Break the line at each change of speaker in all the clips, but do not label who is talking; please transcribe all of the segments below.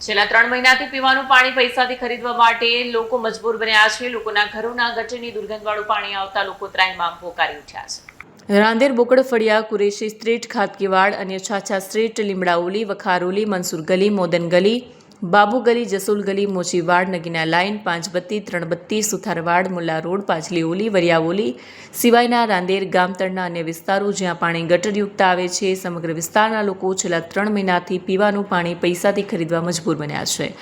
છેલ્લા 3 મહિનાથી પીવાનું પાણી પૈસાથી ખરીદવા માટે લોકો મજબૂર બન્યા છે। લોકોના ઘરોના ગટરની દુર્ગંધવાળું પાણી આવતા લોકો ત્રાહિમામ પોકારી ઉઠ્યા છે। રાંદેર બોકડ ફળિયા કુરેશી સ્ટ્રીટ ખાતકીવાડ અને છાછા સ્ટ્રીટ લીમડાઓલી વખારોલી મંસૂર ગલી મોદન ગલી બાબુ ગલી જસોલ ગલી મોચીવાડ નગીના લાઇન 5 બત્તી 3 બત્તી સુથારવાડ મુલ્લા રોડ પાછલી ઓલી વરિયાઓલી સિવાયના રાંદેર ગામતળના અન્ય વિસ્તારો જ્યાં પાણી ગટરયુક્ત આવે છે। સમગ્ર વિસ્તારના લોકો છેલ્લા 3 મહિનાથી પીવાનું પાણી પૈસાથી ખરીદવા મજબૂર બન્યા છે।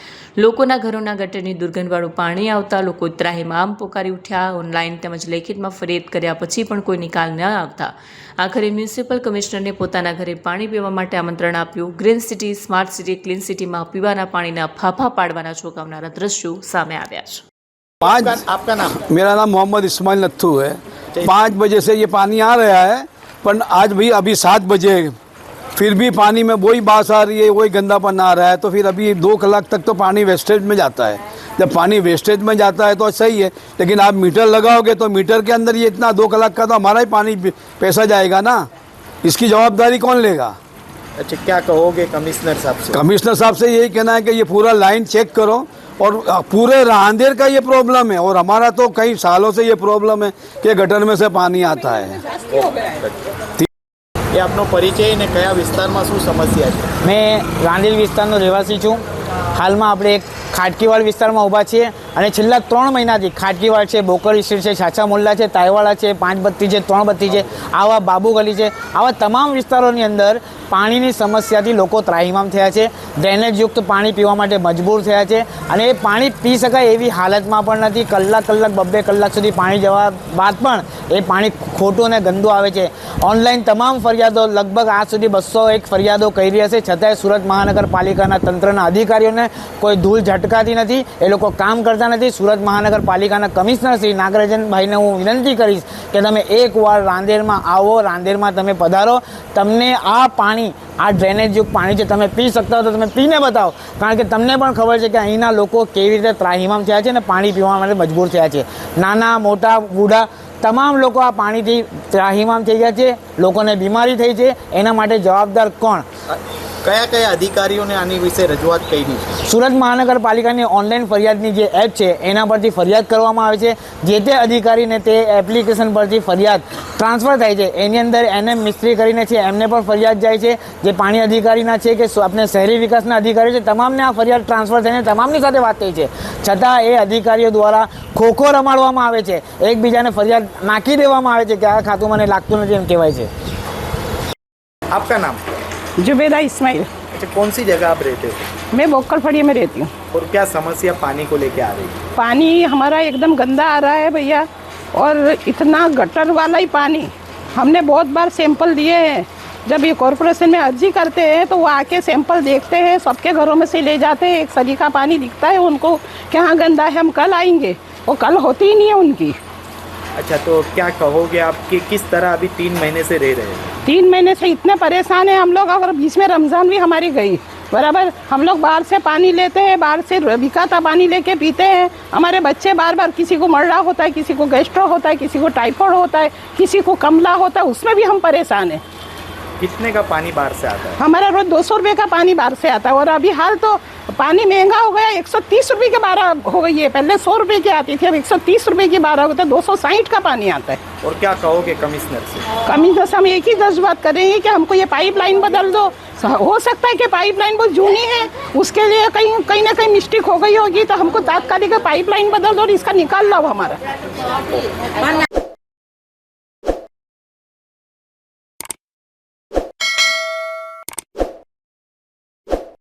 લોકોના ઘરોના ગટરની દુર્ગંધવાળું પાણી આવતા લોકો ત્રાહિમામ પોકારી ઉઠ્યા। ઓનલાઈન તેમજ લેખિતમાં ફરિયાદ કર્યા પછી પણ કોઈ નિકાલ ન આવતા આખરે મ્યુનિસિપલ કમિશનરને પોતાના ઘરે પાણી પીવા માટે આમંત્રણ આપ્યું। Green city smart city clean સિટીમાં પીવાના પાણીના ફાફા પાડવાના ચોંકાવનારા દ્રશ્યો સામે આવ્યા છે।
आपका नाम?
मेरा नाम मोहम्मद इस्माइल नत्थू है। 5 बजे से ये पानी आ रहा है, पर आज भी अभी 7 बजे फिर भी पानी में वही बास आ रही है, वही गंदापन आ रहा है। तो फिर अभी 2 कलाक तक तो पानी वेस्टेज में जाता है। जब पानी वेस्टेज में जाता है तो सही है, लेकिन आप मीटर लगाओगे तो मीटर के अंदर ये इतना 2 कलाक का तो हमारा ही पानी पैसा जाएगा ना। इसकी जवाबदारी कौन लेगा?
अच्छा, क्या कहोगे कमिश्नर साहब से?
कमिश्नर साहब से यही कहना है कि ये पूरा लाइन चेक करो, और पूरे रांदेर का ये प्रॉब्लम है, और हमारा तो कई सालों से ये प्रॉब्लम है कि गटर में से पानी आता है।
ये आपनो परिचय ने कया विस्ताરમાં શું સમસ્યા છે?
मैं रांदेर विस्तारનો રહેવાસી છું। હાલમાં આપણે એક ખાટકીવાડ વિસ્તારમાં ઊભા છીએ અને છેલ્લા 3 મહિનાથી ખાટકીવાડ છે, બોકડ સ્ટ્રીટ છે, છાછા મોલ્લા છે, તાયવાડા છે, 5 બત્તી છે, 3 બત્તી છે, આવા બાબુ ગલી છે, આવા તમામ વિસ્તારોની અંદર પાણીની સમસ્યાથી લોકો ત્રાહિમામ થયા છે। ડ્રેનેજયુક્ત પાણી પીવા માટે મજબૂર થયા છે અને એ પાણી પી શકાય એવી હાલતમાં પણ નથી। કલાક 2 કલાક સુધી પાણી જવા બાદ પણ એ પાણી ખોટું અને ગંદુ આવે છે। ઓનલાઈન તમામ ફરિયાદો લગભગ આજ સુધી 201 ફરિયાદો કરી છે, છતાંય સુરત મહાનગરપાલિકાના તંત્રના અધિકારીઓને કોઈ ધૂળ ઝટકાતી નથી, એ લોકો કામ કરતા નથી। સુરત મહાનગરપાલિકાના કમિશનર શ્રી નાગરાજનભાઈને હું વિનંતી કરીશ કે તમે એકવાર રાંદેરમાં આવો, રાંદેરમાં તમે પધારો, તમને આ પાણી આ ડ્રેનેજયુક્ત પાણી છે તમે પી શકતા હો તો તમે પીને બતાવો, કારણ કે તમને પણ ખબર છે કે અહીંના લોકો કેવી રીતે ત્રાહિમામ થયા છે અને પાણી પીવા માટે મજબૂર થયા છે। નાના મોટા બુઢા તમામ લોકો આ પાણીથી ત્રાહિમામ થઈ ગયા છે, લોકોને બીમારી થઈ છે। એના માટે જવાબદાર કોણ?
કયા કયા અધિકારીઓને આની વિશે રજૂઆત કરી છે?
સુરત મહાનગરપાલિકાની ઓનલાઈન ફરિયાદની જે એપ છે એના પરથી ફરિયાદ કરવામાં આવે છે। જે તે અધિકારીને તે એપ્લિકેશન પરથી ફરિયાદ ટ્રાન્સફર થાય છે, એની અંદર NM મિસ્ત્રી કરીને છે એમને પણ ફરિયાદ જાય છે, જે પાણી અધિકારીના છે કે આપણે શહેરી વિકાસના અધિકારી છે, તમામને આ ફરિયાદ ટ્રાન્સફર થઈને તમામની સાથે વાત થઈ છે, છતાં એ અધિકારીઓ દ્વારા ખોખો રમાડવામાં આવે છે, એકબીજાને ફરિયાદ નાખી દેવામાં આવે છે કે આ ખાતું મને લાગતું નથી એમ કહેવાય છે।
आपका नाम?
जुबेदा इस्माइल।
अच्छा, कौन सी जगह आप रहते हो?
मैं बोकड़ फड़िया में रहती हूँ।
और क्या समस्या पानी को लेके आ रही है?
पानी हमारा एकदम गंदा आ रहा है भैया, और इतना गटर वाला ही पानी। हमने बहुत बार सैंपल दिए हैं। जब ये कॉरपोरेशन में अर्जी करते हैं तो वो आके सैंपल देखते हैं, सबके घरों में से ले जाते हैं, एक सलीका पानी दिखता है उनको कि हाँ गंदा है, हम कल आएंगे, वो कल होती ही नहीं है उनकी।
अच्छा, तो क्या कहोगे आप कि किस तरह अभी 3 महीने से रह रहे हैं?
3 महीने से इतने परेशान हैं हम लोग, और बीच में रमज़ान भी हमारी गई बराबर। हम लोग बाहर से पानी लेते हैं, बाहर से बिकाता पानी लेके पीते हैं। हमारे बच्चे बार बार, किसी को मर्रा होता है, किसी को गैस्ट्रो होता है, किसी को टाइफाइड होता है, किसी को कमला होता है, उसमें भी हम परेशान हैं।
कितने का पानी बाहर से आता है?
हमारा रोज 200 रुपये का पानी बाहर से आता है, और अभी हाल तो पानी महंगा हो गया, 130 रुपये के 12 हो गई है। पहले 100 रुपये की आती थी, अब 130 रुपये की 12 होता है, 260 का पानी आता है।
और क्या कहोगे कमिश्नर से?
कमिश्नर से हम एक ही दर्जबात करेंगे कि हमको ये पाइपलाइन बदल दो। हो सकता है कि पाइपलाइन बहुत जूनी है, उसके लिए कहीं ना कहीं मिस्टेक हो गई होगी, तो हमको तात्कालिक पाइपलाइन बदल दो और इसका निकाल लो हमारा।